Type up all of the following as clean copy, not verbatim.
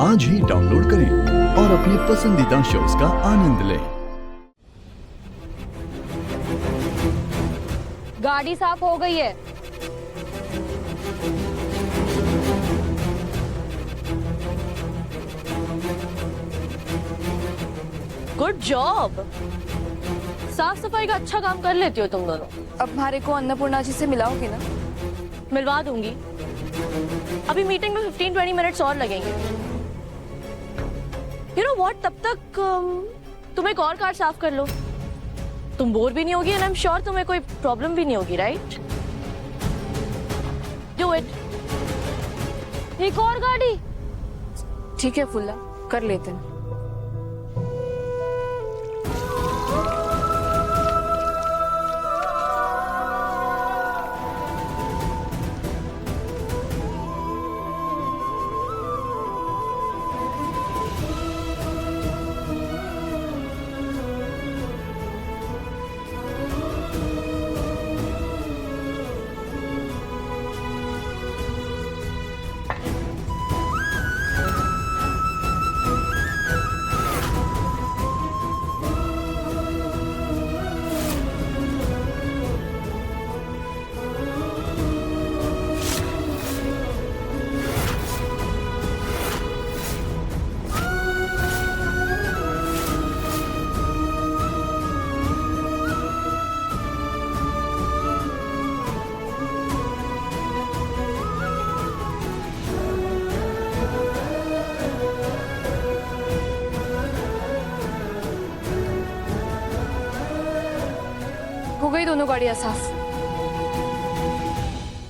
आज ही डाउनलोड करें और अपने पसंदीदा शोज का आनंद लें। गाड़ी साफ हो गई है। Good job. साफ सफाई का अच्छा काम कर लेती हो तुम दोनों। अब हमारे को अन्नपूर्णा जी से मिलाओगे ना? मिलवा दूंगी। अभी मीटिंग में 15-20 मिनट्स और लगेंगे। यू नो व्हाट, तब तक तुम एक और कार साफ कर लो। तुम बोर भी नहीं होगी एंड आई एम श्योर तुम्हें कोई प्रॉब्लम भी नहीं होगी, राइट? Do it. एक और गाड़ी। ठीक है फुल्ला, कर लेते हैं। हो गई दोनों गाड़ियां साफ।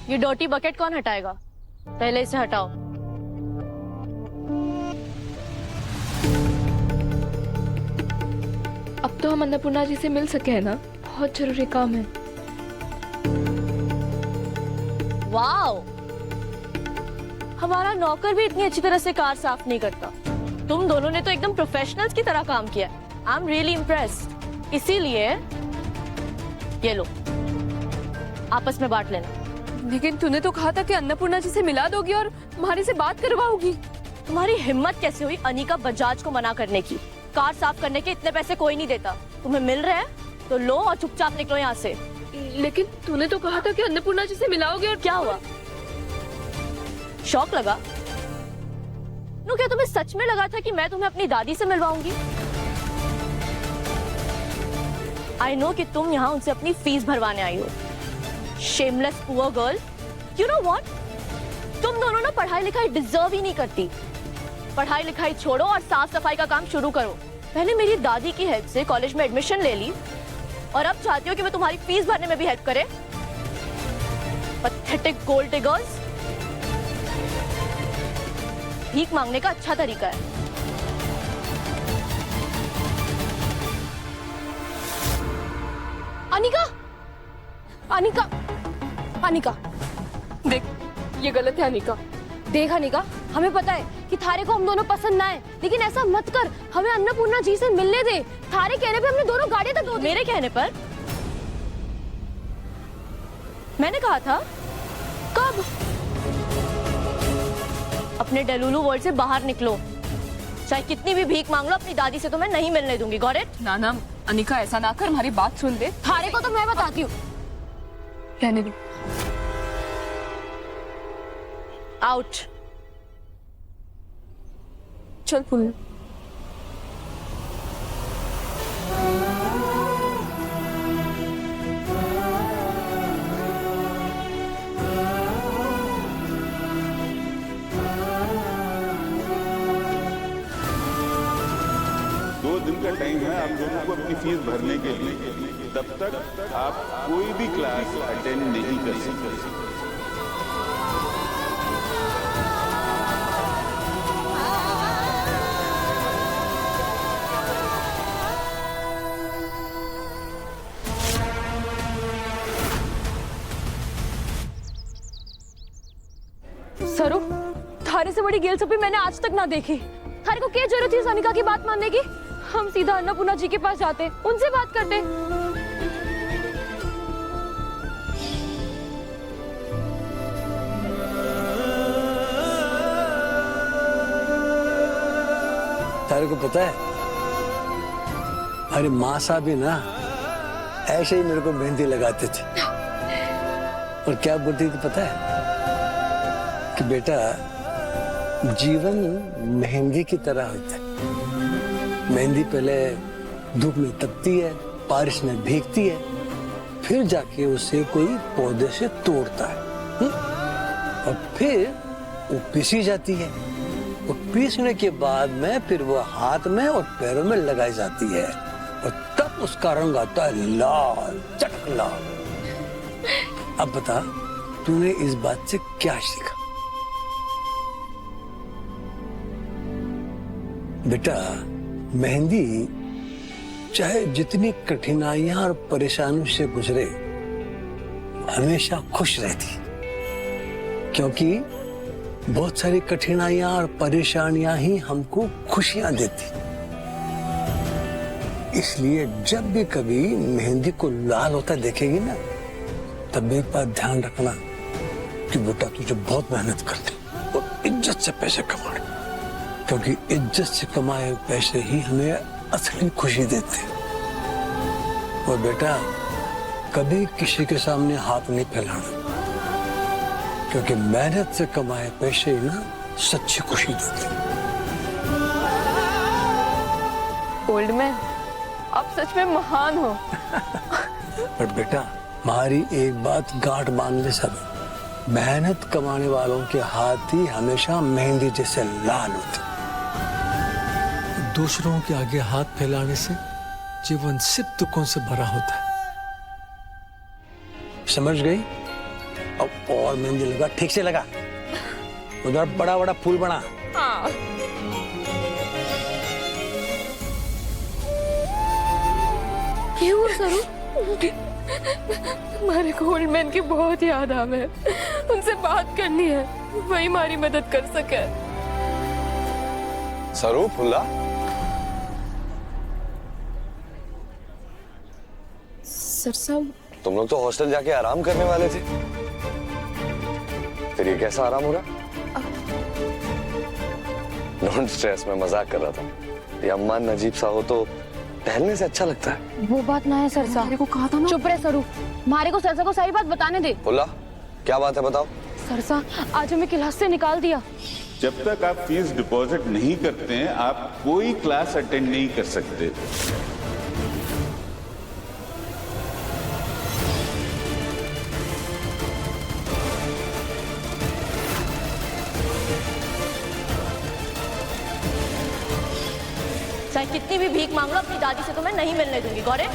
ये डर्टी बकेट कौन हटाएगा? पहले इसे हटाओ। अब तो हम अन्नपूर्णा जी से मिल सके हैं ना, बहुत जरूरी काम है। वाओ, हमारा नौकर भी इतनी अच्छी तरह से कार साफ नहीं करता। तुम दोनों ने तो एकदम प्रोफेशनल्स की तरह काम किया। I am really impressed. इसीलिए ये लो, आपस में बांट लेना। लेकिन तूने तो कहा था कि अन्नपूर्णा जी से मिला दोगी और तुम्हारी से बात करवाओगी। तुम्हारी हिम्मत कैसे हुई अनिका बजाज को मना करने की? कार साफ करने के इतने पैसे कोई नहीं देता। तुम्हें मिल रहे हैं तो लो और चुपचाप निकलो यहाँ से। लेकिन तूने तो कहा था कि अन्नपूर्णा जी से मिलाओगे। और क्या हुआ? शौक लगा? नो, क्या तुम्हें सच में लगा था कि मैं तुम्हें अपनी दादी से मिलवाऊंगी? आई नो कि तुम यहाँ उनसे अपनी फीस भरवाने आई हो। Shameless poor girl. You know what, तुम दोनों ना पढ़ाई लिखाई डिजर्व ही नहीं करती। पढ़ाई लिखाई छोड़ो और साफ सफाई का काम शुरू करो। पहले मेरी दादी की हेल्प से कॉलेज में एडमिशन ले ली और अब चाहती हो कि मैं तुम्हारी फीस भरने में भी हेल्प करे? Pathetic gold diggers. भीख मांगने का अच्छा तरीका है। अनिका, अनिका, अनिका, देख, ये गलत है अनिका। देख अनिका, हमें पता है कि थारे को हम दोनों पसंद ना है, लेकिन ऐसा मत कर। हमें अन्नपूर्णा जी से मिलने दे। थारे कहने पे हमने दोनों गाड़ियां तक धो दी। मेरे कहने पर? मैंने कहा था? कब? अपने डेलुलु वर्ल्ड से बाहर निकलो। चाहे कितनी भी भीख मांग लो, अपनी दादी से तो मैं नहीं मिलने दूंगी। Got it? ना ना अनिका, ऐसा ना कर, हमारी बात सुन ले। थारे को तो मैं बताती हूँ। रहने दो। आउट। चल फुल। का टाइम है आप लोगों को अपनी फीस भरने के लिए। तब तक आप कोई भी क्लास अटेंड नहीं कर सकते। सरू, थारे से बड़ी गेलसपी मैंने आज तक ना देखी। थारे को क्या जरूरत थी सनिका की बात मानने की? हम सीधा अन्नपूर्णा जी के पास जाते, उनसे बात करते। तारे को पता है, अरे माँ साहब भी ना ऐसे ही मेरे को मेहंदी लगाते थे और क्या बोलती थी पता है कि बेटा जीवन मेहंदी की तरह होता है। मेहंदी पहले धूप में तपती है, बारिश में भीगती है, फिर जाके उसे कोई पौधे से तोड़ता है और फिर वो पीसी जाती है। वो पीसने के बाद में फिर वो हाथ में और पैरों में लगाई जाती है और तब उसका रंग आता है लाल, चटक लाल। अब बता, तूने इस बात से क्या सीखा? बेटा, मेहंदी चाहे जितनी कठिनाइयां और परेशानियों से गुजरे, हमेशा खुश रहती, क्योंकि बहुत सारी कठिनाइयां और परेशानियां ही हमको खुशियां देती। इसलिए जब भी कभी मेहंदी को लाल होता देखेगी ना, तब एक बात ध्यान रखना कि बेटा तुझे बहुत मेहनत करती और इज्जत से पैसे कमाने, क्योंकि इज्जत से कमाए पैसे ही हमें असली खुशी देते। और बेटा कभी किसी के सामने हाथ नहीं फैलाना, क्योंकि मेहनत से कमाए पैसे ही ना सच्ची खुशी देते। ओल्ड मैन, आप सच में महान हो। पर बेटा हमारी एक बात गांठ बांध ले सब, मेहनत कमाने वालों के हाथ ही हमेशा मेहंदी जैसे लाल होते। दूसरों के आगे हाथ फैलाने से जीवन सिर्फ दुखों से भरा होता है। समझ गई? अब और मेहंदी लगा, ठीक से लगा, उधर बड़ा बड़ा फूल बना। हाँ। क्यों सरू? हमारे गोल्ड मैन की बहुत याद आवे, उनसे बात करनी है, वही हमारी मदद कर सके। सरू, फुल्ला, सर साहब, तुम लोग तो हॉस्टल जाके आराम करने वाले थे, फिर ये कैसा आराम हो रहा? डोंट स्ट्रेस, मैं मजाक कर रहा था। ये अम्मान नजीब सा हो तो टहलने से अच्छा लगता है। वो बात ना है सरसा, मेरे को कहा था ना। चुप रहे सरू, मारे को सरसा को सारी बात बताने दे। फुल्ला, क्या बात है बताओ। सरसा आज हमें क्लास से निकाल दिया। जब तक आप फीस डिपॉजिट नहीं करते हैं, आप कोई क्लास अटेंड नहीं कर सकते। चाहे कितनी भी भीख मांग लो, अपनी दादी से तो मैं नहीं मिलने दूंगी। Got it?